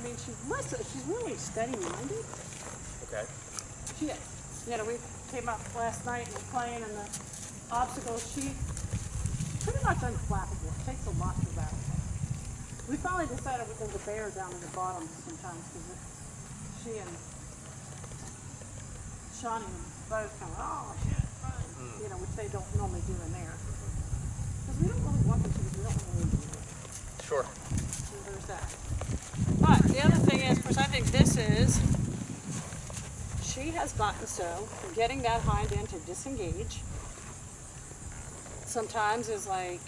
mean, she's really steady-minded. Okay. She is. You know, we came up last night and we're playing in the obstacles. She's pretty much unflappable. It takes a lot to rattle her. We finally decided there's a bear down in the bottom sometimes because she and Shawnee both kind of, oh shit, you know, which they don't normally do in there. Because we don't really want them to, because we don't really do it. Sure. So there's that. But the other thing is, of course, I think this is, she has gotten so, getting that hind end to disengage sometimes is like,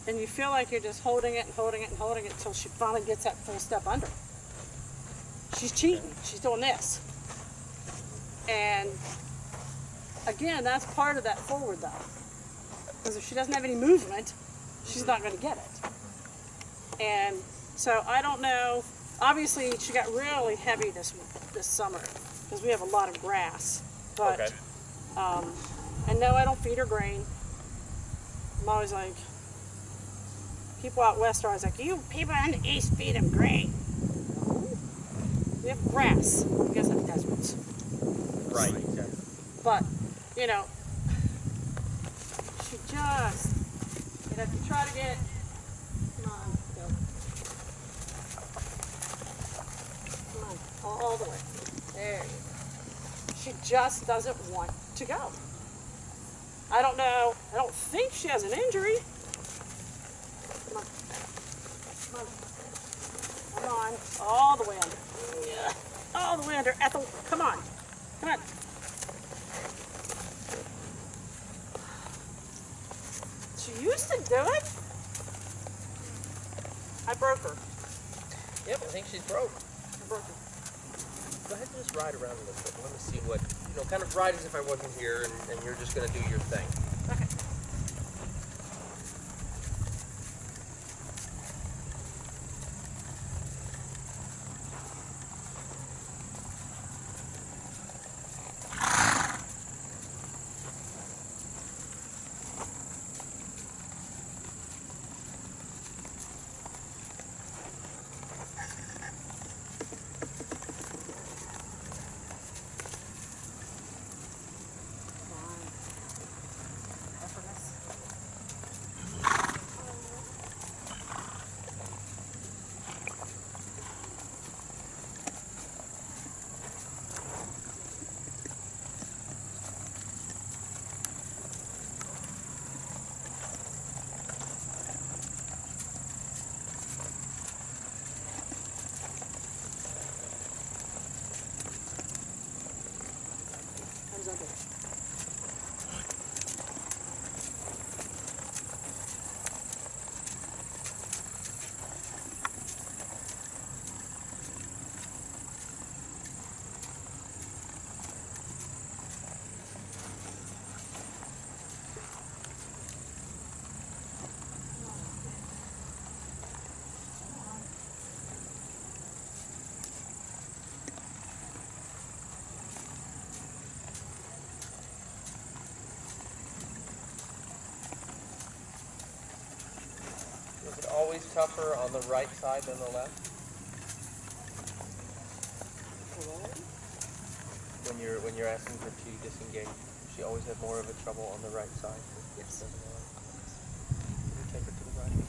and you feel like you're just holding it and holding it and holding it until she finally gets that full step under. She's cheating. She's doing this. And again, that's part of that forward though. Because if she doesn't have any movement, she's not going to get it. And so I don't know. Obviously, she got really heavy this summer because we have a lot of grass. But Okay. and no, I don't feed her grain. I'm always like, people out west are always like, you people in the east feed them grain. No, we have grass because of deserts. Right. Exactly. But you know, she just, you know, if you try to get, come on, go. Come on, all the way. There you go. She just doesn't want to go. I don't know, I don't think she has an injury. Come on. Come on. Come on. All the way under. Yeah. All the way under. Ethel, come on. Come on. She used to do it. I broke her. Yep, I think she's broke. I broke her. Go ahead and just ride around a little bit. Let me see what, you know, kind of ride as if I wasn't here and you're just going to do your thing. Okay. Is it always tougher on the right side than the left? When you're asking her to disengage, does she always have more of a trouble on the right side? Yes. You take her to the right.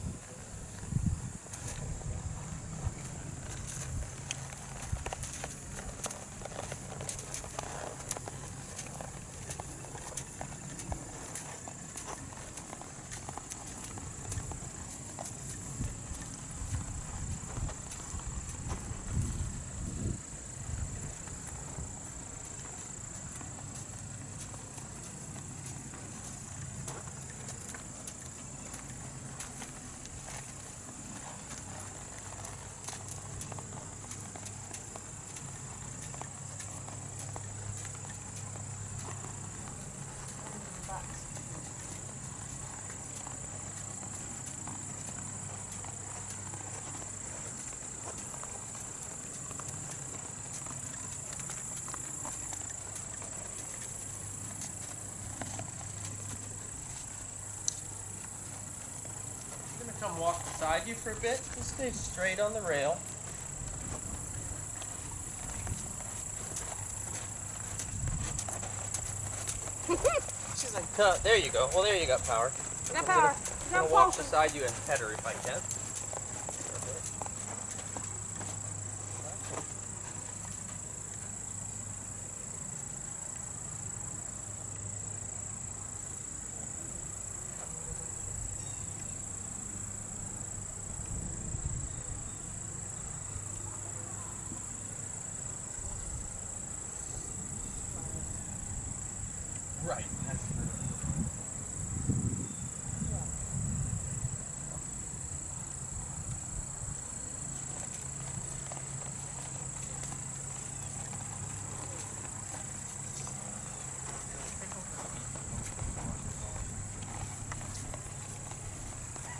Come walk beside you for a bit. Just stay straight on the rail. easy. There you go. Well, there you got power. You got power. I'm You got gonna walk motion. beside you and pet her if I can. Right.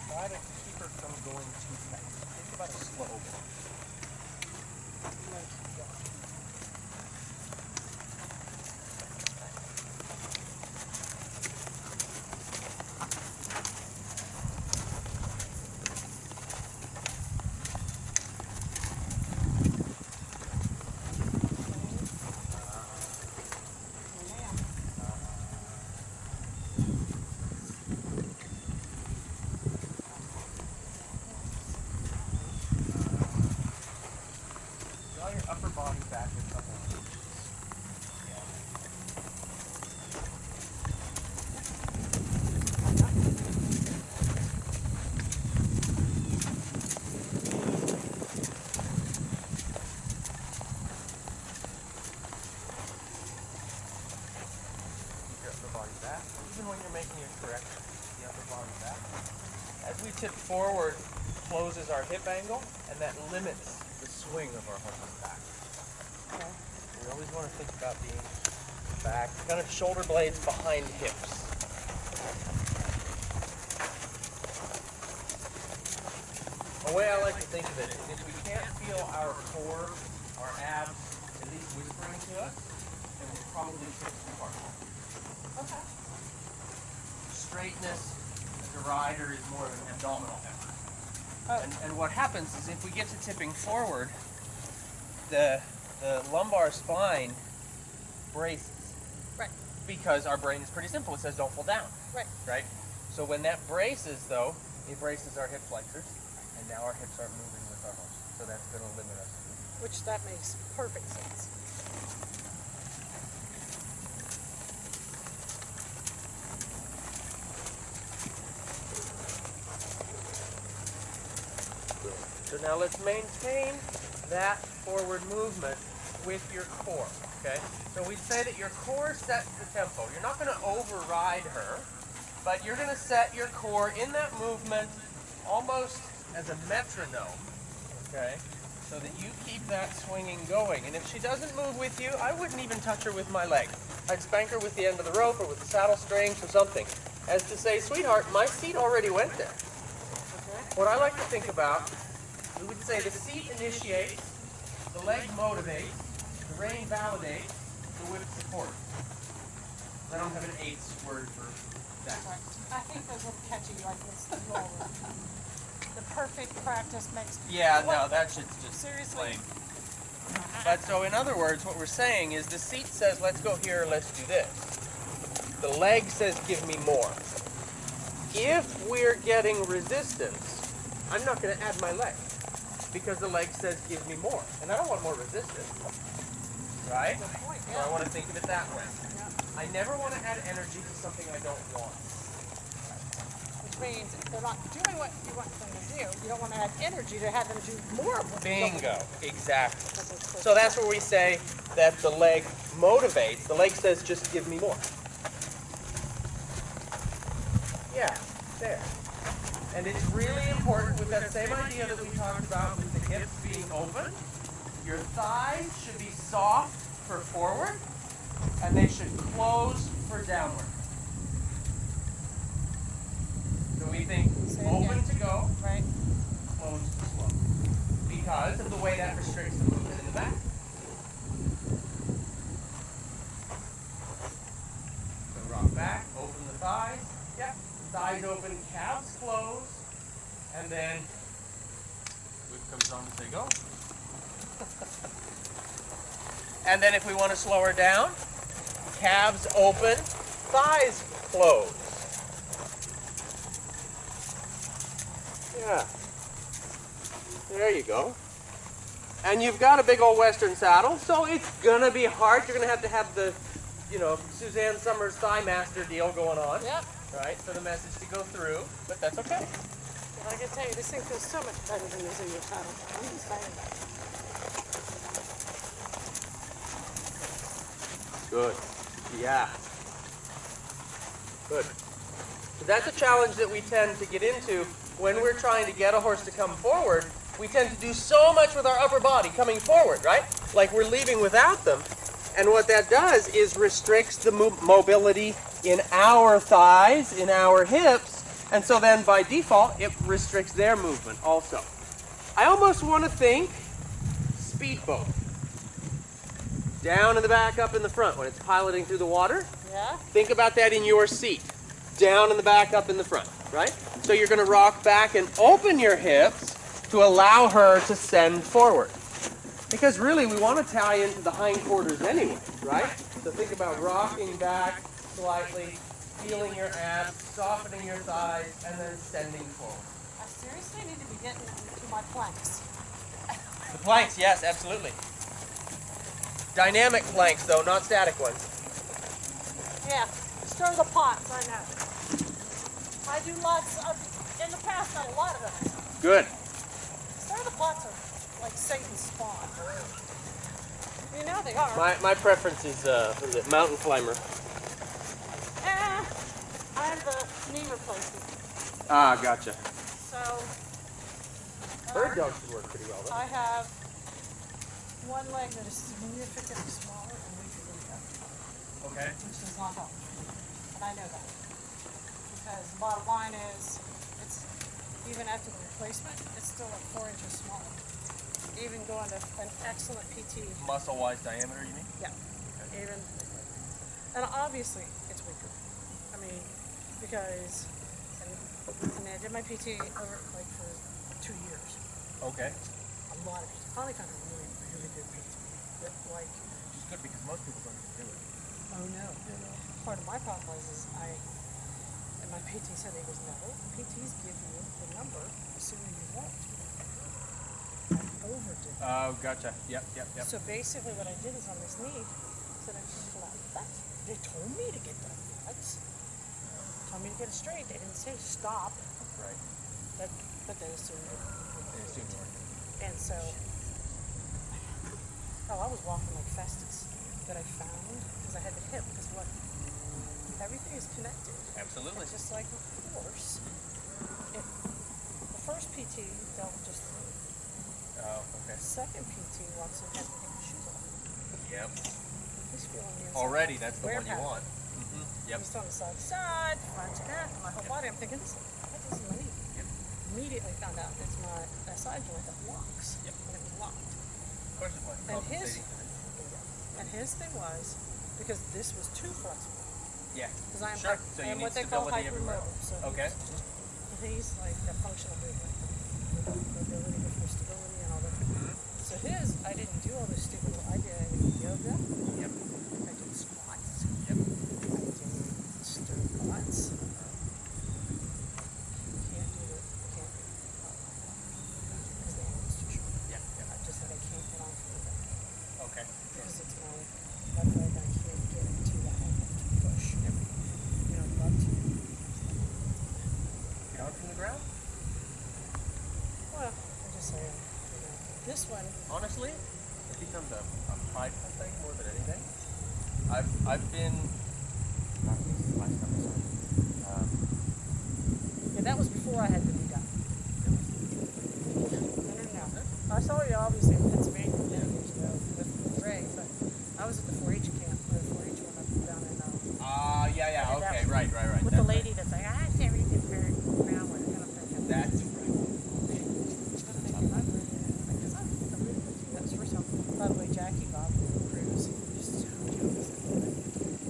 Try to keep her from going too fast. Think about a slow walk. Draw your upper body back a couple of inches. Yeah. Keep your upper body back. Even when you're making your correction, the upper body back. As we tip forward, closes our hip angle, and that limits the swing of our horse's back. Okay. We always want to think about being back, kind of shoulder blades behind hips. The way I like to think of it is if we can't feel our core, our abs, at least whispering to us, then we're probably hips apart. Okay. Straightness as a rider is more of an abdominal effort. Oh. And what happens is if we get to tipping forward, the lumbar spine braces. Right. Because our brain is pretty simple. It says don't fall down. Right. Right? So when that braces, though, it braces our hip flexors, and now our hips aren't moving with our horse. So that's going to limit us. Which that makes perfect sense. So now let's maintain that forward movement with your core, okay? So we say that your core sets the tempo. You're not going to override her, but you're going to set your core in that movement almost as a metronome, okay? So that you keep that swinging going. And if she doesn't move with you, I wouldn't even touch her with my leg. I'd spank her with the end of the rope or with the saddle strings or something, as to say, sweetheart, my seat already went there. What I like to think about, we would say the seat initiates, the leg motivates, the rein validates, the whip supports. I don't have an eighth word for that. I think those will catch you like this. The perfect practice makes. Yeah, no, that shit's just Seriously? lame. But so in other words, what we're saying is the seat says, let's go here, let's do this. The leg says, give me more. If we're getting resistance, I'm not going to add my leg because the leg says, give me more. And I don't want more resistance. Right? Good point, So I yeah. want to think of it that way. Yeah. I never want to add energy to something I don't want. Which means if they're not doing what you want them to do, you don't want to add energy to have them do more of what you don't want Bingo. Exactly. them to do. So that's where we say that the leg motivates. The leg says, just give me more. Yeah, there. And it's really important with that same idea that we talked about with the hips being open. Your thighs should be soft for forward, and they should close for downward. So we think Say it open again. to go, Right? close to slow. Because of the way that restricts the movement in the back. So rock back, open the thighs. Yep. Thighs open, calves close, and then whip comes on to say go. And then if we want to slow her down, calves open, thighs close. Yeah. There you go. And you've got a big old Western saddle, so it's gonna be hard. You're gonna have the, you know, Suzanne Summers Thigh Master deal going on. Yep. Right, for the message to go through, but that's okay. But I can tell you, this thing feels so much better than this in your saddle. I'm just saying that. Good. Yeah. Good. So that's a challenge that we tend to get into when we're trying to get a horse to come forward. We tend to do so much with our upper body coming forward, right? Like we're leaving without them. And what that does is restricts the mobility in our thighs, in our hips, and so then by default, it restricts their movement also. I almost want to think speedboat. Down in the back, up in the front when it's piloting through the water. Yeah? Think about that in your seat. Down in the back, up in the front, right? So you're going to rock back and open your hips to allow her to send forward. Because really, we want to tie into the hindquarters anyway, right? So think about rocking back slightly, feeling your abs, softening your thighs, and then sending forward. I seriously need to be getting into my planks. The planks, yes, absolutely. Dynamic planks, though, not static ones. Yeah, stir the pots, I know. I do lots of, in the past, done a lot of those. Good. Stir the pots are like Satan's spawn. You know they are. My preference is, what is it, mountain climber. I have the knee replacement. Ah, gotcha. So, Bird dogs should work pretty well, though. I have one leg that is significantly smaller and weaker than the other, Okay. which does not help. And I know that. Because the bottom line is, it's even after the replacement, it's still like 4 inches smaller. Even going to an excellent PT. Muscle-wise diameter, you mean? Yeah. Even, and obviously it's weaker. I mean, because, I mean, I did my PT over like for 2 years. Okay. A lot of PT. Finally found a really, really good PT. That like, Which is good because most people don't even do it. oh no. Part of my problem was and my PT said, he goes, no, PTs give you the number assuming you won't. I overdid it. Oh, gotcha. Yep. So basically what I did is on this knee, said I just flat that. They told me to get that flex. Told me to get it straight. They didn't say stop. Right. But they assumed it. They assume you weren't. And so, I was walking like Festus that I found because I had the hip. Because what? Everything is connected. Absolutely. It's just like a horse. The first PT dealt with just the knee. Oh, okay. The second PT walks in and has to take the shoes off. Yep. He's feeling the inside. Already, that's the Wear one you pattern. want. Mm-hmm. Yep. Just on the side to side, front to back, my whole body. I'm thinking, this is my knee. Yep. Immediately found out it's my side joint that locks. Yep. And it was locked. Of course it was. And his, Compensating for this. and his thing was, because this was too flexible. Yeah. Because I'm, Sure. So you I'm need what they call stability everywhere. hypermobile. So Okay. he's like a functional movement. Mobility before stability and all that. So his, I didn't do all this stupid, I did yoga. Yep. I did squats. Yep. I did stir pots. Can't do it. Because the handle's too short. Yep. I just said I can't get on for that. Okay. Because it's my left leg, I can't get into that. I have to push. Yep. You know, I'd love to. Down from the ground? Well, I'm just saying, this one, Honestly, it becomes a prideful thing more than anything. I've been. Not this last time I saw you. yeah, that was before I had the knee done. I saw you obviously in Pennsylvania many years ago with Ray, but I was at the 4-H camp, the 4-H one up down in, Yeah. And Okay. that- Right. with the lady that's like, I have everything for now, and kind of thing. That's right. That was first time. By the way, Jackie Bob Cruz, just so jealous.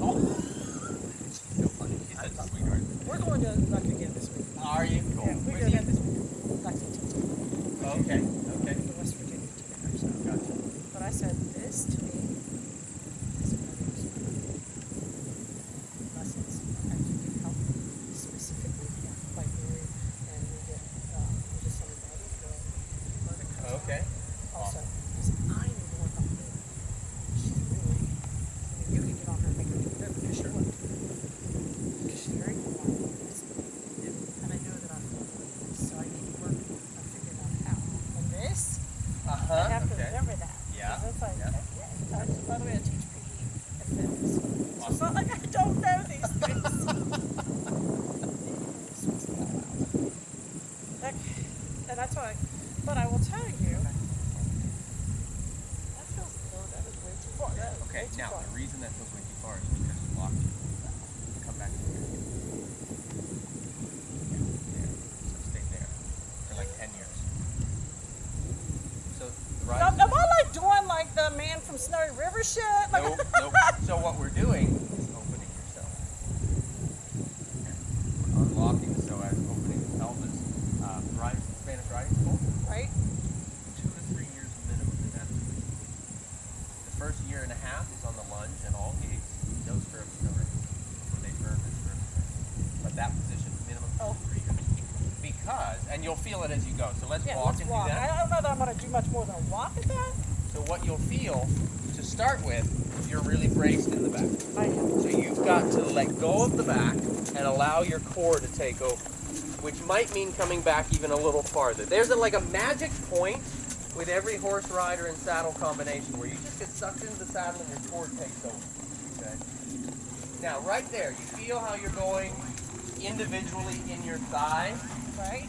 Oh. So funny. She's such a sweetheart. We're going to Lucky again this week. Are you? Cool. Yeah, we're Where's doing he? that this week. Lexington. Okay. To West Virginia together. So. Gotcha. But I said, this to me is what I do. Lessons. I have to do reason that feels way too far is because you locked it back. Come back here. Yeah, there. So stay there for like 10 years. So the rise. Am I like doing like the man from Snowy River shit? Like, Nope, nope. So what we're doing is opening yourself. We're unlocking the psoas, opening the pelvis. Spanish riding school, right? 2 to 3 years minimum in that. The first year and a half is on the lunge and all gates, no stirrups, no reins. Where they burn the stirrups. But that position, minimum 2 to 3 years. Because, and you'll feel it as you go. So let's walk and do that. I don't know that I'm going to do much more than walk at that. So what you'll feel, to start with, you're really braced in the back. I am. So you've got to let go of the back and allow your core to take over, which might mean coming back even a little farther. There's like a magic point with every horse rider and saddle combination where you just get sucked into the saddle and your core takes over. Okay. Now right there, you feel how you're going individually in your thigh, Right?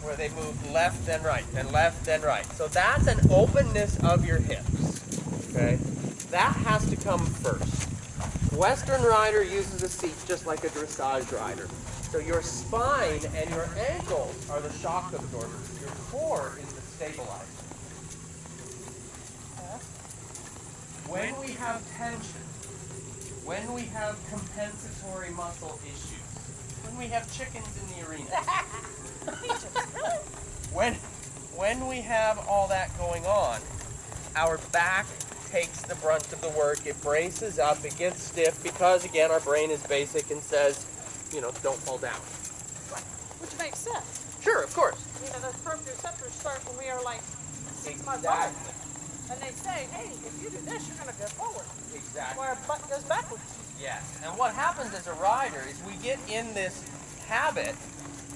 where they move left then right, and left then right. So that's an openness of your hips. Okay? That has to come first. Western rider uses a seat just like a dressage rider. So your spine and your ankles are the shock absorbers. Your core is the stabilizer. When we have tension, when we have compensatory muscle issues, when we have chickens in the arena, when we have all that going on, our back takes the brunt of the work. It braces up, it gets stiff because, again, our brain is basic and says, you know, don't fall down. Which makes sense. Sure, of course. You know, those proprioceptors start when we are like 6 months old. And they say, hey, if you do this, you're going to go forward. Exactly. Where our butt goes backwards. Yes. And what happens as a rider is we get in this habit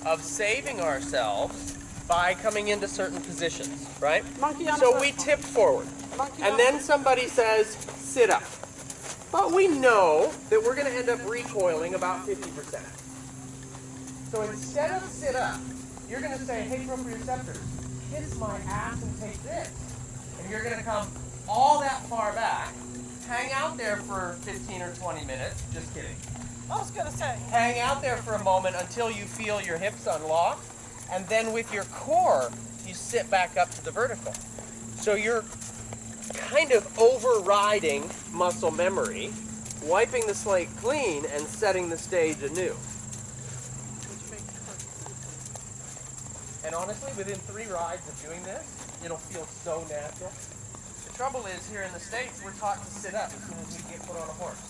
of saving ourselves by coming into certain positions, right? Monkey on So a we circle. tip forward. Monkey And on then a- somebody says, sit up. But we know that we're going to end up recoiling about 50%. So instead of sit up, you're going to say, hey, proprioceptors, kiss my ass and take this. And you're going to come all that far back, hang out there for 15 or 20 minutes. Just kidding. I was going to say. Hang out there for a moment until you feel your hips unlock. And then with your core, you sit back up to the vertical. So you're kind of overriding muscle memory, wiping the slate clean, and setting the stage anew. And honestly, within 3 rides of doing this, it'll feel so natural. The trouble is, here in the States, we're taught to sit up as soon as we get put on a horse.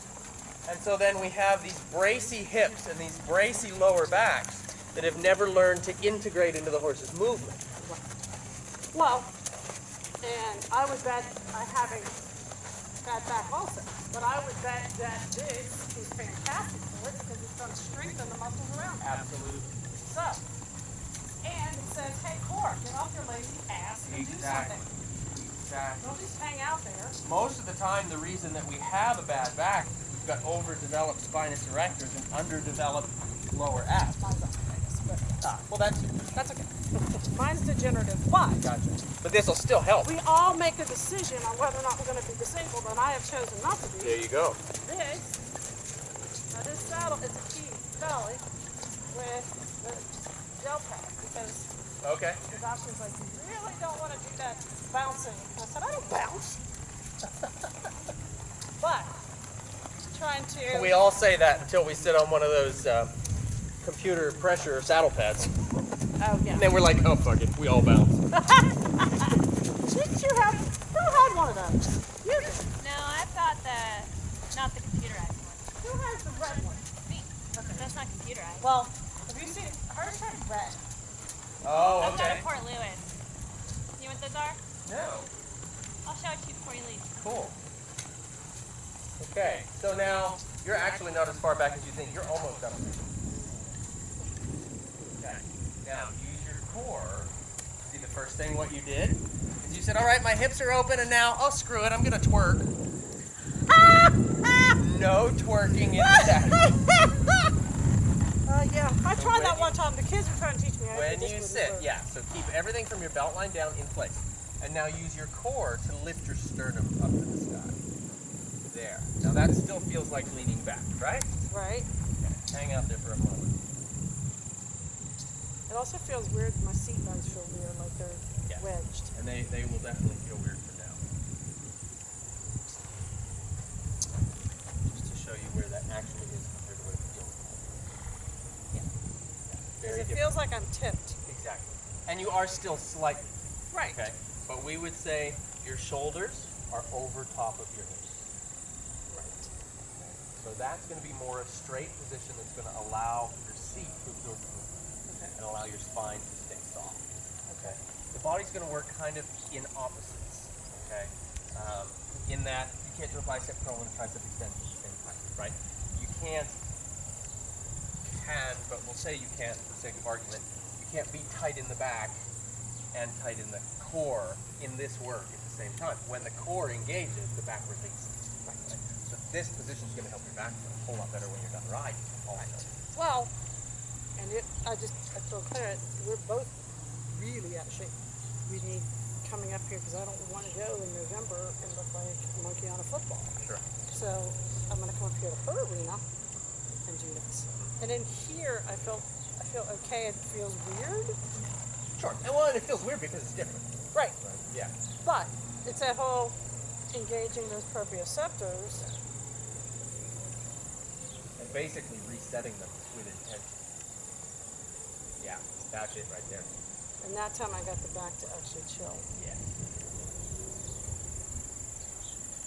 And so then we have these bracy hips and these bracy lower backs that have never learned to integrate into the horse's movement. Well, and I would bet I have a bad back also. But I would bet that this is fantastic for it because it's going to strengthen the muscles around it. Absolutely. So, and it says, hey, core, get off your lazy ass and do something. Exactly. Don't just hang out there. Most of the time, the reason that we have a bad back is we've got overdeveloped spinous erectors and underdeveloped lower abs. Mine's arthritis, but Well, that's okay. Mine's degenerative, but gotcha. But this will still help. we all make a decision on whether or not we're going to be disabled, and I have chosen not to be. There you go. This saddle is a key belly with the gel pad because Okay. the doctor's like, you really don't want to do that bouncing. I said, I don't bounce. But trying to. We all say that until we sit on one of those computer pressure saddle pads. Oh yeah. And then we're like, oh fuck it, we all bounce. Didn't you have? Who had one of those? You did. No, I've got not the computerized one. Who has the red one? Me. Okay. That's not computerized. Well, have you seen hers had red? Oh, I've got okay. a Port Lewis. You know what those are? No. I'll show it to you before you leave. Cool. Okay, so now you're actually not as far back as you think. You're almost up. Okay. Now use your core. See the first thing what you did is you said, all right, my hips are open, and now, oh screw it, I'm gonna twerk. No twerking in the saddle. Yeah. I So tried when that you- one time. The kids were trying to teach me. When you sit, yeah, so keep everything from your belt line down in place. And now use your core to lift your sternum up to the sky. There. Now that still feels like leaning back, right? Right? Okay. Hang out there for a moment. It also feels weird. My seat bones feel weird, like they're Yeah. wedged. And they will definitely feel weird for now. Just to show you where that actually is compared to what it feels like. Yeah. Very Because it different. feels like I'm tipped. Exactly. And you are still slightly. Right. Okay. But we would say your shoulders are over top of your hips. Right. So that's going to be more a straight position that's going to allow your seat to absorb the movement Okay. and allow your spine to stay soft. Okay. The body's going to work kind of in opposites. Okay. In that you can't do a bicep curl and a tricep extension at the same time, right? You can, but we'll say you can't for the sake of argument. You can't be tight in the back and tight in the core in this work at the same time. When the core engages, the back releases. Right? So this position is going to help your back feel a whole lot better when you're done riding. Also. Well, and I feel clear, we're both really out of shape. We need coming up here because I don't want to go in November and look like a monkey on a football. Sure. So I'm going to come up here to her arena and do this. And in here, I feel okay. It feels weird. Sure. And well, and it feels weird because it's different. Right. Right. Yeah. But it's that whole engaging those proprioceptors. And basically resetting them with intention. Yeah, that's it right there. And that time I got the back to actually chill. Yeah.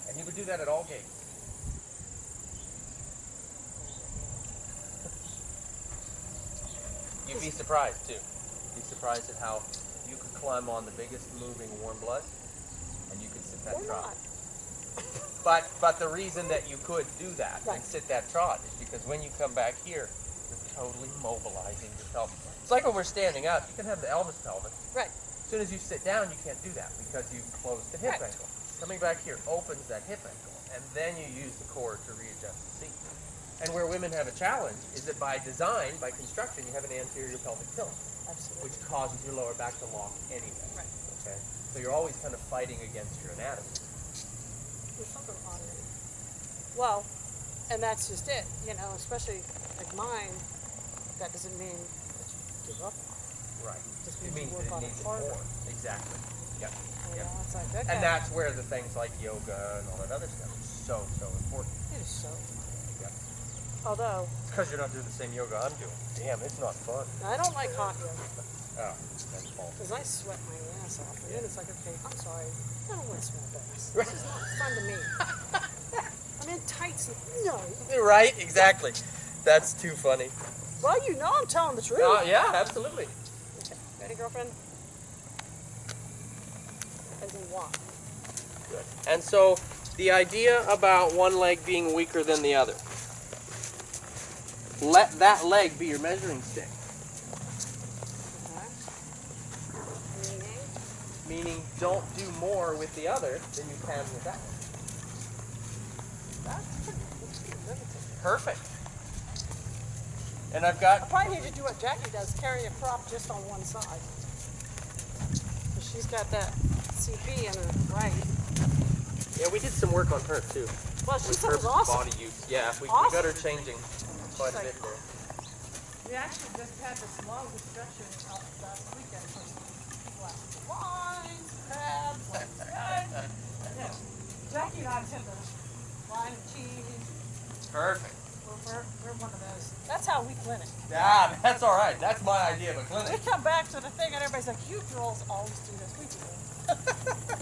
And you would do that at all gates. You'd be surprised too. You'd be surprised at how you could climb on the biggest moving warm blood and you could sit that Or trot. not. But the reason that you could do that Right. and sit that trot is because when you come back here, you're totally mobilizing your pelvis. It's like when we're standing up, you can have the Elvis pelvis. Right. As soon as you sit down, you can't do that because you've closed the hip Right. ankle. Coming back here opens that hip ankle, and then you use the core to readjust the seat. And where women have a challenge is that by design, by construction, you have an anterior pelvic tilt, Absolutely. which causes your lower back to lock anyway. Right. Okay? So you're always kind of fighting against your anatomy. There's something on it. Well, and that's just it, especially like mine, that doesn't mean that you give up. Right. Just It means means you work that on it it needs it harder. more. Exactly. Yep. Yep. It's like, okay. And that's where the things like yoga and all that other stuff is so important. It is so. Yep. Although, It's because you're not doing the same yoga I'm doing. Damn, it's not fun. I don't like hot yoga Oh, that's false. because I sweat my ass off. And then it's like, okay, I'm sorry. I don't want to sweat ass. This is not fun to me. I'm in tights. No. Right? Exactly. That's too funny. Well, I'm telling the truth. Yeah, absolutely. Okay. Ready, girlfriend? As in what? Good. And so the idea about one leg being weaker than the other. Let that leg be your measuring stick. Okay. Meaning don't do more with the other than you can with that one. That's pretty limited. Perfect. And I've I got probably need to do what Jackie does, carry a prop just on one side. Because she's got that CP in her right. yeah, we did some work on her too. Well, she With said it was her awesome. body use. Yeah, we Awesome. got her changing quite a She's bit like, there. We actually just had this long discussion last weekend. Glass of wine, crabs, yeah. Jackie and I tend to wine and cheese. Perfect. We're one of those. That's how we clinic. Yeah, that's all right. That's my idea of a We clinic. come back to the thing and everybody's like, you girls always do this. We do.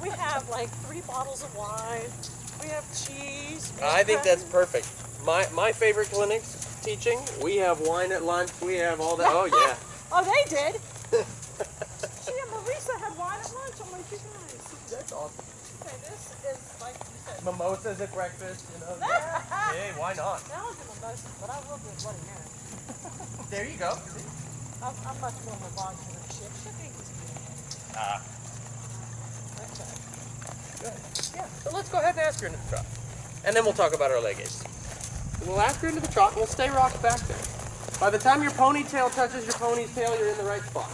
We have like 3 bottles of wine. We have cheese. We have I think that's crackers. perfect. My favorite clinics teaching, we have wine at lunch, we have all that. Oh yeah. Oh, they did. She and Marisa had wine at lunch. I'm like, you guys. That's awesome. Okay, this is like you said. Mimosas at breakfast, Yeah. Hey, why not? Now I'll do mimosas, but I will do Bloody Mary. There you go. I'm much more of a vodka than shit. Shit ain't this good. Ah, Okay. good. Yeah. So let's go ahead and ask her into the trot. And then we'll talk about our leg aids. We'll ask her into the trot and we'll stay rocked back there. By the time your ponytail touches your ponytail, you're in the right spot.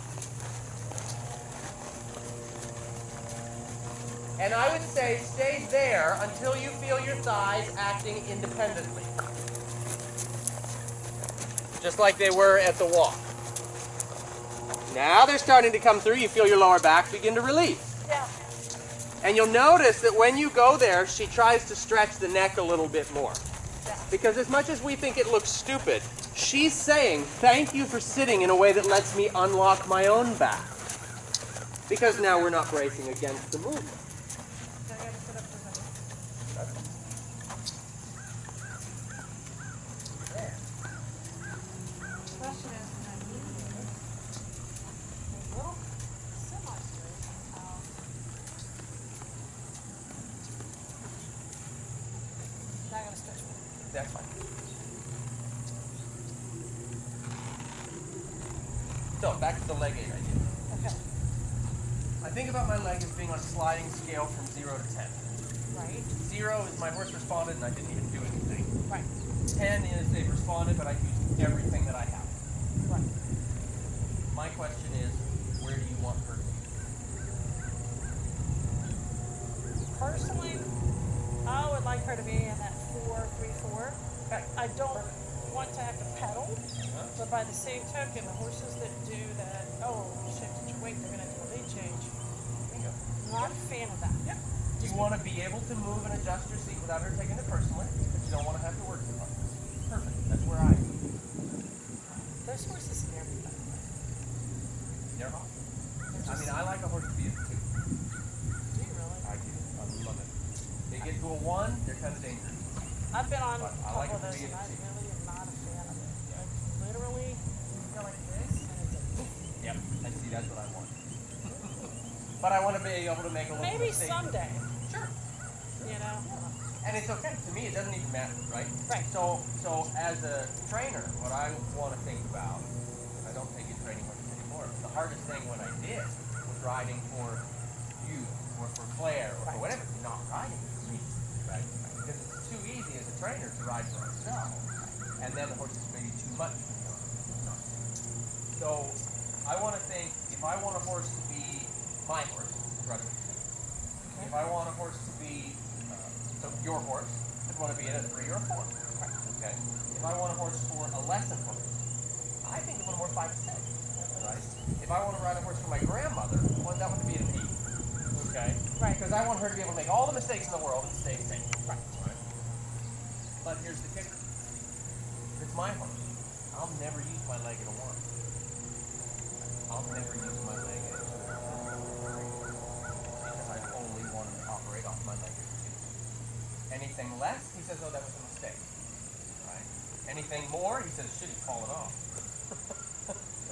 And I would say stay there until you feel your thighs acting independently. Just like they were at the walk. Now they're starting to come through. You feel your lower back begin to release. Yeah. And you'll notice that when you go there, she tries to stretch the neck a little bit more. Because as much as we think it looks stupid, she's saying, thank you for sitting in a way that lets me unlock my own back. Because now we're not bracing against the movement. That's fine. So, back to the leg aid idea. Okay. I think about my leg as being on a sliding scale from 0 to 10. Right. 0 is my horse responded and I didn't even do anything. Right. 10 is they've responded but I used everything that I have. Right. My question is, where do you want her to be? Personally, I would like her to be in that 4-3-4. Okay. I don't want to have to pedal, but by the same token, the horses that do that, oh, you shifted your weight, they're going to do a lead change. Bingo. Not a fan of that. Yeah. You want to be able to move and adjust your seat without her taking it personally, but you don't want to have to work too hard. Perfect. That's where I am. Those horses scare me, by the way. They're awesome. I mean, I like a horse to be a 2. Do you really? I do. I love it. They get to a 1, they're kind of dangerous. I've been on a But I couple like of to those, be and I able to- really am not a fan of it. Like, literally, you go like this, and it's like, Yep. And see, that's what I want. But I want to be able to make a little maybe mistake. someday, Sure. you know? And it's okay. To me, it doesn't even matter, right? Right. So as a trainer, what I want to think about, I don't take in training horses anymore, but the hardest thing when I did was riding for you, or for Claire, or for whatever, not riding for me, right? Because it's too easy as a trainer to ride for ourselves, and then the horse is maybe too much for me. So I want to think, if I want a horse to be my horse, right? If I want a horse to be, so your horse, I'd want to be in a 3 or a 4. Right. Okay. If I want a horse for a lesson horse, I think a little more 5 to 6. Right. If I want to ride a horse for my grandmother, I want that one to be an 8. Okay. Right. Because I want her to be able to make all the mistakes in the world and stay safe. Right. Right. But here's the kicker. If it's my horse, I'll never use my leg at a 1. I'll never use my leg at a 2. Because I only want to operate off my leg at 2. Anything less, he says, oh, that was a mistake. Right? Anything more, he says, shit, he's falling off.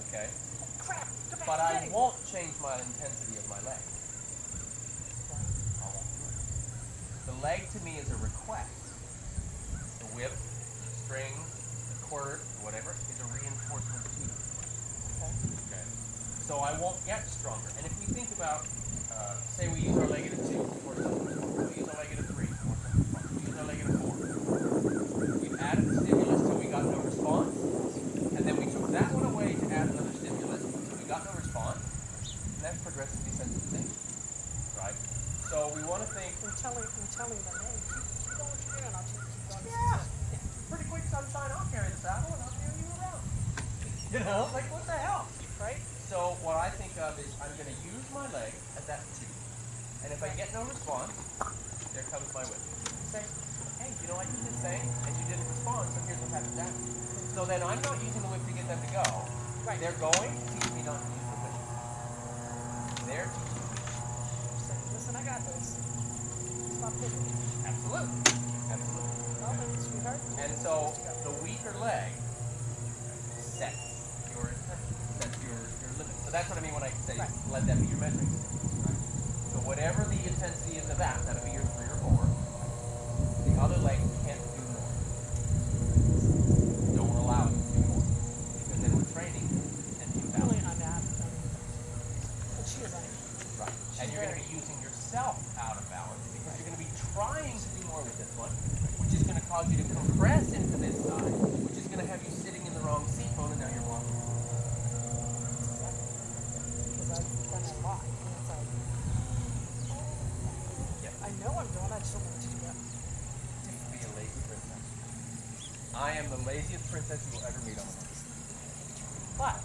Okay? Crap, go back But and I get him. won't change my intensity of my leg. I won't. The leg to me is a request. The whip, the string, the quirt, whatever, is a reinforcement to me. Okay. So I won't get stronger. And if we think about, say we use our leg at a 2, or we use our leg at a 3, or we use our leg at a 4. We've added the stimulus till we got no response, and then we took that one away to add another stimulus till we got no response, and that's progressive desensitization, right? So we want to think, I'm telling them, hey, keep going what you're doing, I'll keep going. yeah, pretty quick sunshine, I'll carry the saddle and I'll carry you around. You know, like what the hell, right? So what I think of is I'm going to use my leg at that 2. And if I get no response, there comes my whip. Say, hey, you know, I did this thing, and you didn't respond, so here's what happens after. So then I'm not using the whip to get them to go. Right. They're going to teach me not to use the whip. They're teaching me. Say, listen, I got this. Stop hitting me. Absolutely. Absolutely. Well, then, sweetheart. And so the weaker leg sets your limit. So that's what I mean when I say let that be your measuring stick. Right? So whatever the intensity is of that, that'll be your 3 or 4. The other leg can't do more. Don't allow it to do more. Because then we're training and Really, imbalance. I'm out. But she is out. Right. And you're going to be using yourself out of balance because you're going to be trying to do more with this one, which is going to cause you to compress into this side, which is going to have you sitting in the wrong seat bone, and now you're blocking. Because I've done it a lot. And it's like, am the laziest princess you will ever meet on the horse. But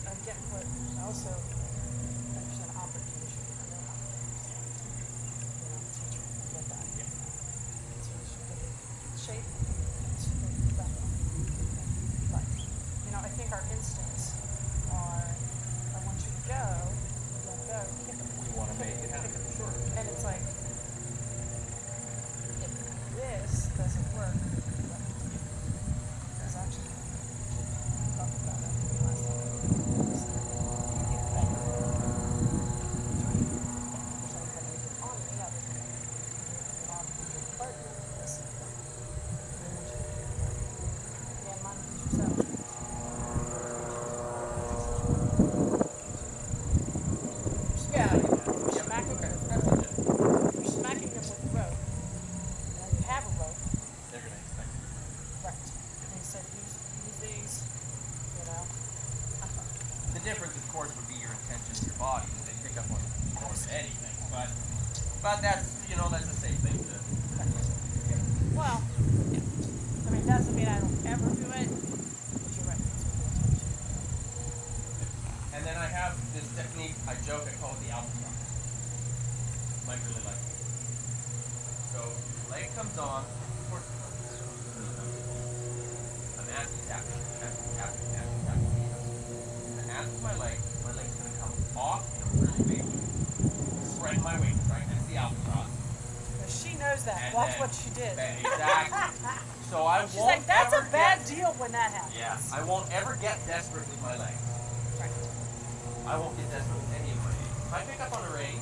again, what also there's an opportunity to know how to teach her to get that. Yeah. So she can get in shape and back on. But I think our instincts are I want you to go, you don't go, kick it. We want to make it happen, sure. And it's like if this doesn't work, because actually we talked about that last time. Yeah, You're smacking them with the rope. And you have a rope. they're going to expect it. Right. And he said, use these, The difference, of course, would be your intention of your body, that they pick up on more than anything. But that's, that's a safe thing to. Well, yeah. I mean, doesn't mean I don't ever do it, but you're right. And then I have this technique, I joke, I call it the albatross. You might really like it. So, leg comes on, horse comes. I'm tapping. And after my leg's going to come off in a really big way. Spread my wings, right? That's the albatross. She knows that. And Watch then- what she did. Exactly. So I She's won't like, that's ever a bad get, deal when that happens. Yeah, I won't ever get desperate with my legs. Right. I won't get desperate with any of my legs. If I pick up on a rein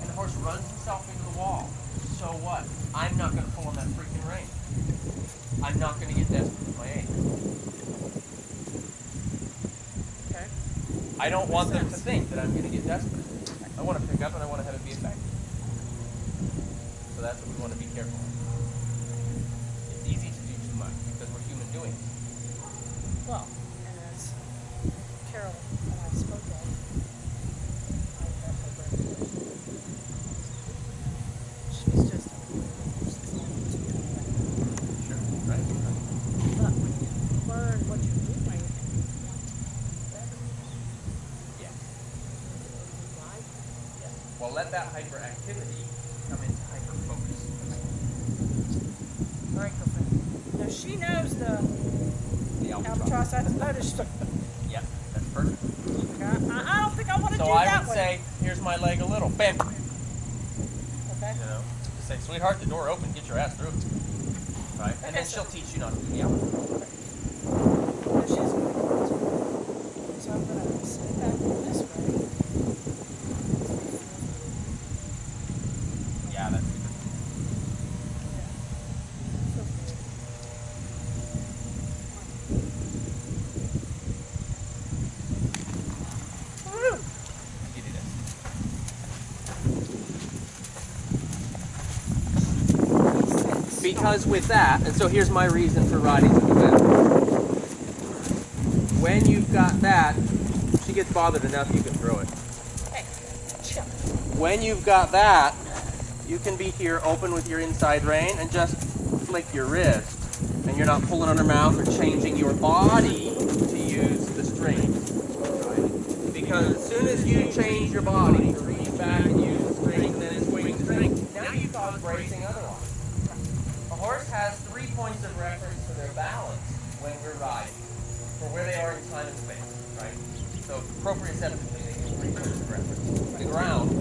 and the horse runs himself into the wall, so what? I'm not going to pull on that freaking rein. I'm not going to get desperate with my aim. Okay. I don't want them to think that I'm going to get desperate. I want to pick up and I want to have it be effective. So that's what we want to be careful of. It's easy to do too much because we're human doing it. Well, and as Carol and I spoke of, she's just Sure. Right. but when you learn what you're doing and you want to be better, Yeah. right? Well, let that hyperactivity come into hyperfocus. All right, girlfriend. Now she knows the albatross. I've noticed. Yep, that's perfect. I don't think I want to So do I that would one. say, here's my leg a little. Bam. Okay. Just say, sweetheart, the door open, get your ass through. Right? And then she'll teach you not to do the albatross. Now she's going to so I'm going to sit back this way. Yeah, that's good. So good. Woo! You do this. Because with that, and so here's my reason for riding with the whip. When you've got that, she gets bothered enough you can throw it. Hey, chill. When you've got that, you can be here open with your inside rein and just flick your wrist. And you're not pulling on her mouth or changing your body to use the strings. Right? Because as soon as you change your body to reach back and use the strings and then swing the strings, now you cause bracing otherwise. A horse has 3 points of reference to their balance when we're riding, for where they are in time and space, right? So proprioceptively, they get 3 points of reference. The ground,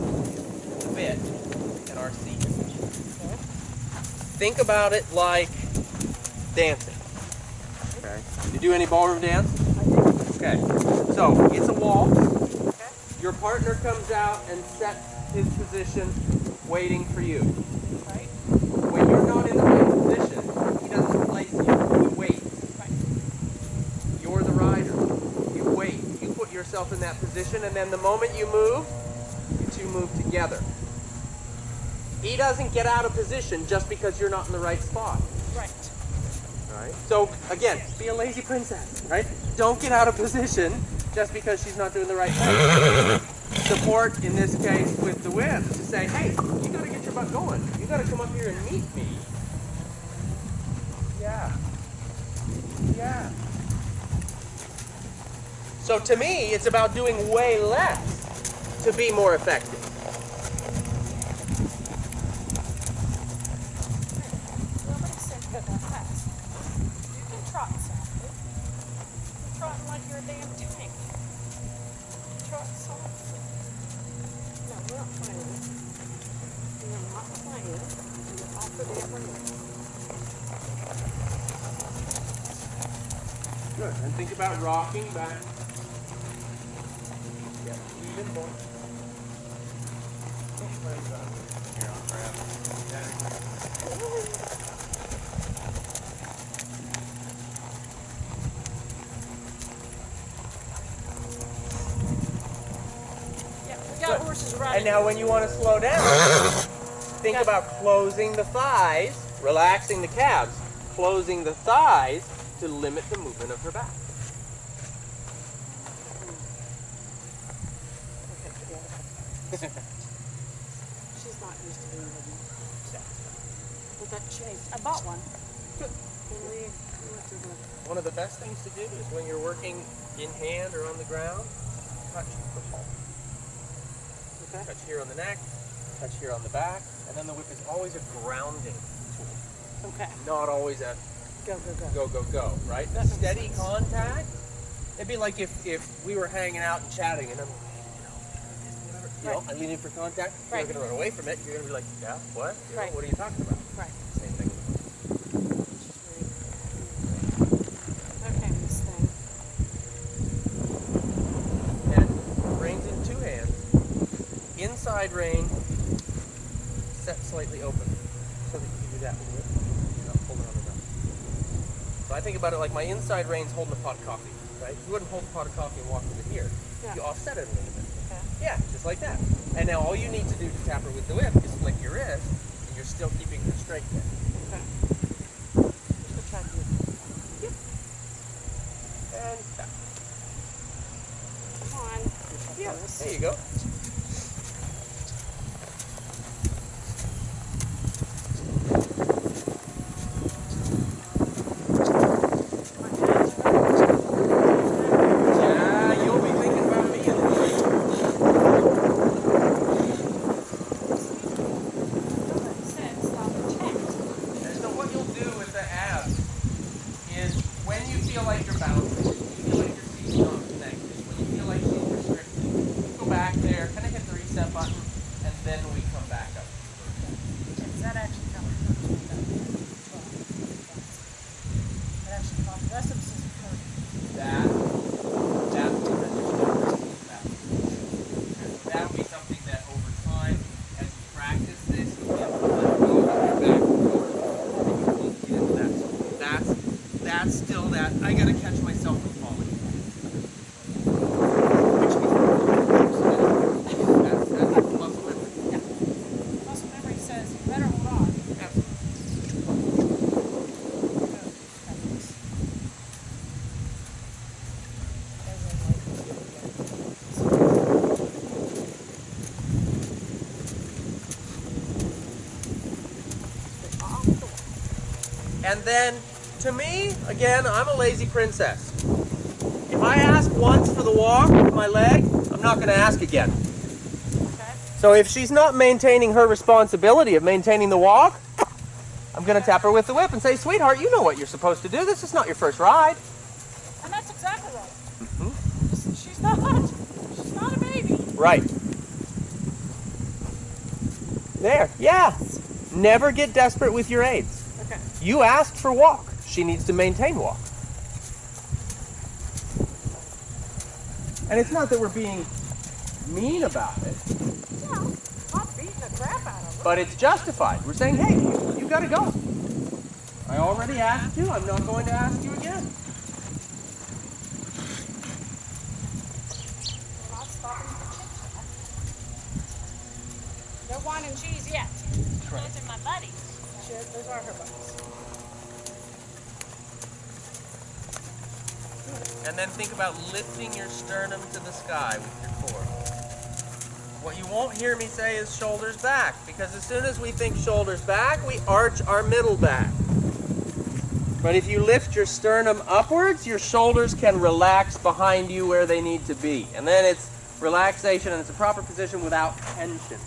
the bit, and our seat. Think about it like dancing. Okay. You do any ballroom dance? Okay. So it's a waltz. Okay. Your partner comes out and sets his position, waiting for you. Right. When you're not in the right position, he doesn't place you. He waits. Right. You're the rider. You wait. You put yourself in that position, and then the moment you move, you two move together. He doesn't get out of position just because you're not in the right spot. Right. Right. So again, be a lazy princess, right? Don't get out of position just because she's not doing the right thing. Support, in this case, with the whip to say, hey, you gotta get your butt going. You gotta come up here and meet me. Yeah. Yeah. So to me, it's about doing way less to be more effective. Nobody said go that fast. You can trot softly. You're trotting like you're a damn tank. Trot softly. No, we're not playing. We're not playing. You're off the damn room. Good. And think about rocking back. Yeah, even more. Here, I'll grab Yeah, we got horses running. And now when you want to slow down, think about closing the thighs, relaxing the calves, closing the thighs to limit the movement of her back. Okay, forget it. She's not used to being with me. With that chase. I bought one. And we went to the... One of the best things to do is when you're working in hand or on the ground, touch the palm. Okay. Touch here on the neck, touch here on the back, and then the whip is always a grounding tool, Okay. not always a Go, go, go. go, go, go, right? That makes Steady sense. contact. It'd be like if we were hanging out and chatting and I'm, I lean in for contact, Right. you're going to run away from it, you're going to be like, yeah, what? Right. What are you talking about? Right. Same thing. Okay, this thing. And reins in two hands. Inside rein, set slightly open, so that you can do that with it. You're not holding on the ground. So I think about it like my inside rein's holding a pot of coffee, right? You wouldn't hold a pot of coffee and walk with it here. Yeah. You offset it a little bit. Okay. Yeah, just like that. And now all you need to do to tap her with the whip is flick your wrist, and you're still keeping her straight there. Okay. Just try to do it. Yep. And tap. Come on. Yeah, Yes. there you go. Yeah, you'll be thinking about me in the morning. And so what you'll do with the abs is when you feel like you're bouncing, you feel like your seat's not connected, when you feel like she's restricted, go back there, kind of hit the reset button, and then we come back up. That actually comes. That actually comes. The rest of this is recording. That would be something that over time, as you practice this, you'll be able to let go of your back and get into that. So that's still that. I gotta catch myself from falling. Which that's muscle memory. Yeah. Muscle memory says you better hold on. And then, to me, again, I'm a lazy princess. If I ask once for the walk with my leg, I'm not going to ask again. Okay. So if she's not maintaining her responsibility of maintaining the walk, I'm going to tap her with the whip and say, sweetheart, you know what you're supposed to do. This is not your first ride. And that's exactly right. Mm-hmm. She's not a baby. Right. There. Yeah. Never get desperate with your aids. Okay. You asked for walk. She needs to maintain walk. And it's not that we're being mean about it, Yeah. I'm beating the crap out of her. but it's justified. We're saying, hey, you gotta go. I already asked you. I'm not going to ask you again. We're not stopping for chit chat. No wine and cheese yet. Those are my buddies. Shit, those are her buddies. And then think about lifting your sternum to the sky with your core. What you won't hear me say is shoulders back, because as soon as we think shoulders back, we arch our middle back. But if you lift your sternum upwards, your shoulders can relax behind you where they need to be. And then it's relaxation and it's a proper position without tension.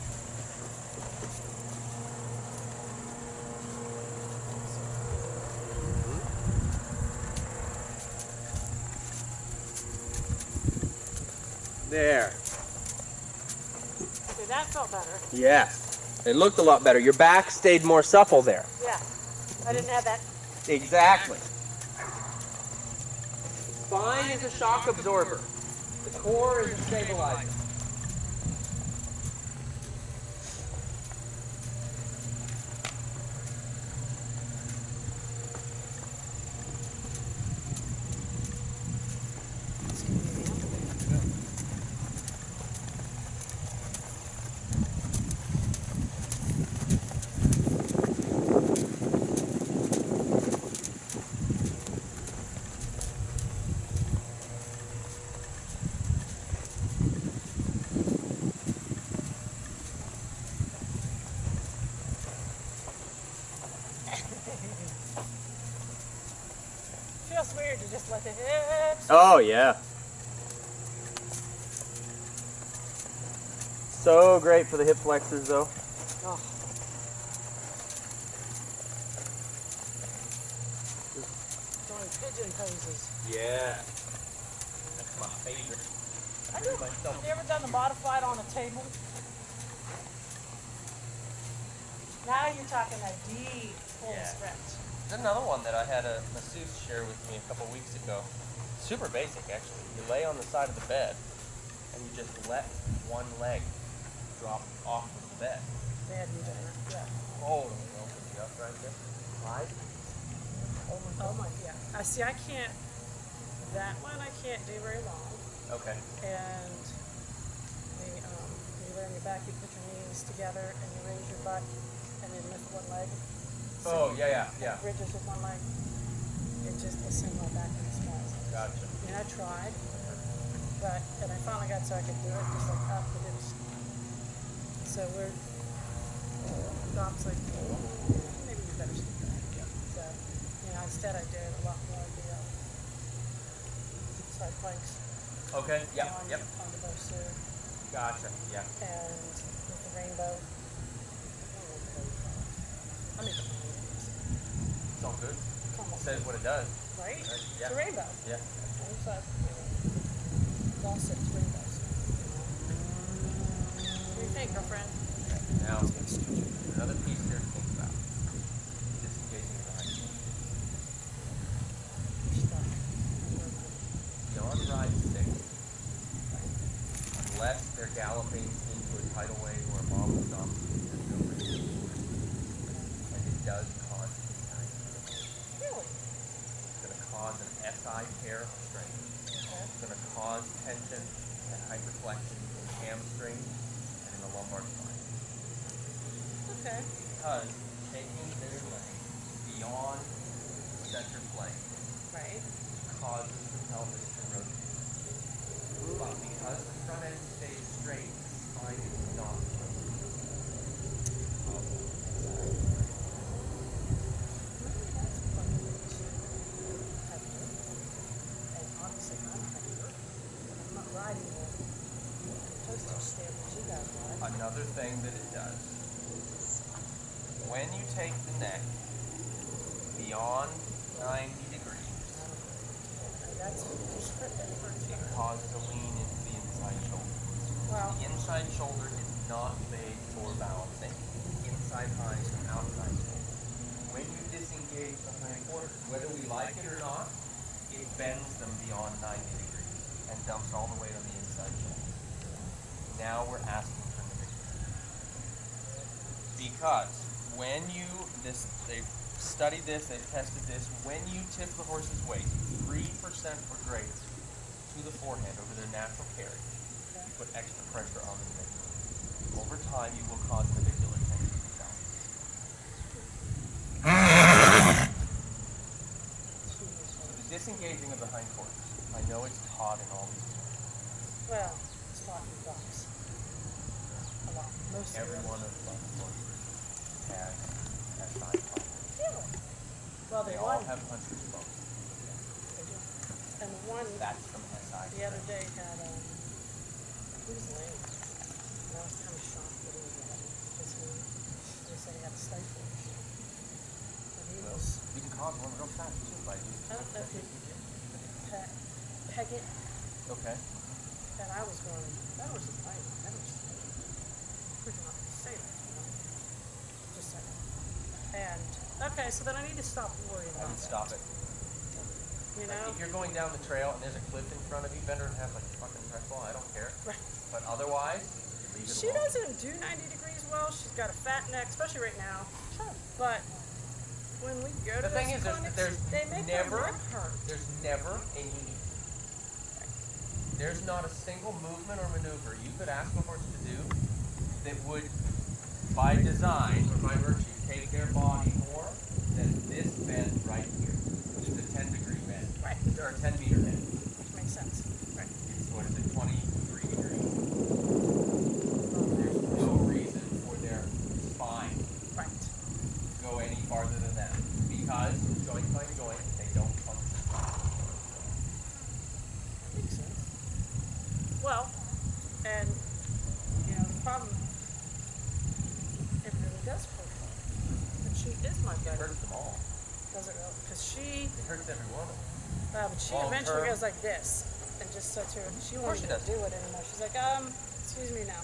There. Okay, that felt better. Yes. It looked a lot better. Your back stayed more supple there. Yeah. I didn't have that. Exactly. Spine is a shock absorber. The core is a stabilizer. Feels weird to just let the hips. Oh, yeah. So great for the hip flexors, though. Oh. Doing pigeon poses. Yeah. That's my favorite. Have you ever done the modified on a table? Now you're talking a deep full Yeah. stretch. There's another one that I had a masseuse share with me a couple weeks ago. Super basic, actually. You lay on the side of the bed, and you just let one leg drop off of the bed. They had me doing it. Yeah. Totally opens you up right there. Slide. Oh my, yeah. I see. I can't. That one I can't do very long. Okay. And you lay on your back, you put your knees together, and you raise your butt, and then lift one leg. Oh, yeah. Bridges with one leg. It just will send my back in spasms. Gotcha. I mean, I tried, and I finally got so I could do it, just like up, but it was. So Doc's like, maybe you better stick that. So, instead I did a lot more of the side planks. Okay. Yep. On the Bosu. Gotcha. Yeah. And with the rainbow. I mean, It's all good. almost, Says what it does. right? Yeah. It's a rainbow. Yeah. All six rainbows. What do you think, girlfriend? Now, another piece here to think about. Disengaging the hind foot. Beyond ride 6, unless they're galloping into a tidal wave or a mob of zombies, there's no reason. And it does cause anxiety. Really? It's going to cause an SI tear of strength. It's going to cause tension and hyperflexion in the hamstring and in the lumbar spine. Okay. Because taking their leg beyond the center plane Right. causes the pelvis to rotate. But because the front end stays straight, the spine is not rotating. And honestly, I'm heavier. I'm not riding the postage stamp that you guys ride. Another thing that it does, when you take the neck beyond 90 degrees, That's different. it causes a lean into the inside shoulder. Well, The inside shoulder is not made for balancing. Inside hind and outside shoulder. When you disengage the hind quarters, whether we like it or not, it bends them beyond 90 degrees and dumps all the weight on the inside shoulder. Now we're asking for manipulation. Because when they've studied this, they've tested this, when you tip the horse's weight 3% or greater to the forehand over their natural carriage, you put extra pressure on the manipulator. Over time, you will cause mandibular tension to balance. So the disengaging of the hindquarters, I know it's taught in all these books. well, it's not your dogs. A lot. Most Every of one of the horses has SI problems. Really? Well, They they all want have have hunter's phone. And the one That's from SI. the other day had, he was lame. And I was kind of shocked that he was lame. Because they said he had a stifle issue. But he Well, was, you can cause one real fast too by using I don't know if he peg it. Okay. And I was going, that was his lame. That was his lame. We're not going to say that, you know? Just saying. And, okay, so then I need to stop worrying I about would that. stop it. You Like, know? if you're going down the trail and there's a cliff in front of you, bend her in half like a fucking pretzel, I don't care. Right. But otherwise, you leave it She alone. doesn't do 90 degrees well. She's got a fat neck, especially right now. Sure. But when we go to The thing those is, clinics, there's they make never, her neck hurt. there's never a need. There's not a single movement or maneuver you could ask a horse to do that would, by design or by virtue, take their body more than this bend right here, which is a 10-degree bend, Right. or a 10-meter bend. Which makes sense. Right. So what is it, 23 degrees? Okay. No reason for their spine Right. to go any farther than that, because joint by joint, they don't function. Makes sense. Well, and, you know, the problem, it really does hurt her. And she is my It better. hurts them all. Does it really? Because she, It hurts every one of them. but she Long eventually term. goes like this. And just sits here. She won't she even does. do it anymore. She's like, excuse me now.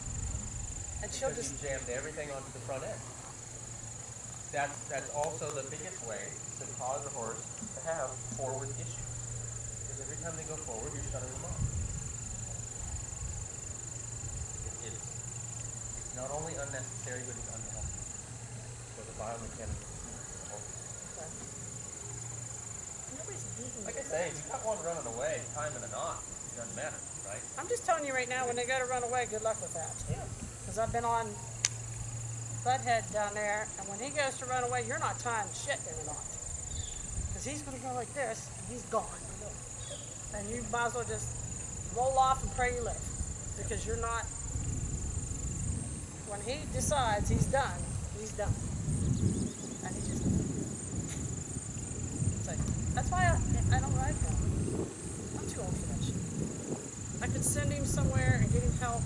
And she'll Because just, you jammed everything onto the front end. That's also the biggest way to cause a horse to have forward issues. Because every time they go forward, you're shutting them off. It's not only unnecessary, but it's unhealthy. So the biomechanics is nobody's beating like I me. say, if you've got one running away, time in a knot, it doesn't matter, right? I'm just telling you right now, when they go to run away, good luck with that. Yeah. Because I've been on Butthead down there, and when he goes to run away, you're not tying shit in a knot. Because he's going to go like this, and he's gone. And you might as well just roll off and pray you live. Because you're not, when he decides he's done, he's done. And he just, it's like, that's why I don't ride him. I'm too old for that shit. I could send him somewhere and get him help,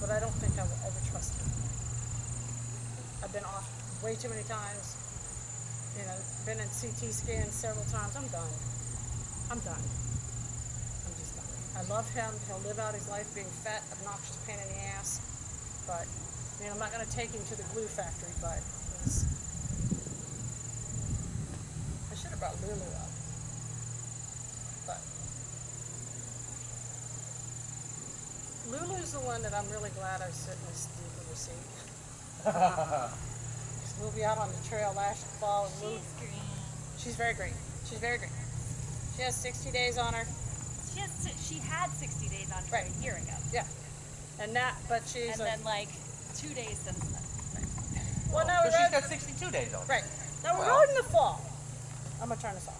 but I don't think I will ever trust him. I've been off way too many times, you know, been in CT scans several times. I'm done. I'm done. I'm just done. I love him. He'll live out his life being fat, obnoxious pain in the ass, but, you know, I'm not going to take him to the glue factory, but he's, I should have brought Lulu up, but Lulu's the one that I'm really glad I sit in this deep of the seat. We'll be out on the trail last fall, and Lulu, She's green. she's very green. She's very green. She has 60 days on her. She had 60 days on her Right. a year ago. Yeah, and that, but she's And then like 2 days since then. well, no, So we she's rode, got 62 days on. right. No, we Well. rode in the fall. I'm gonna turn this off.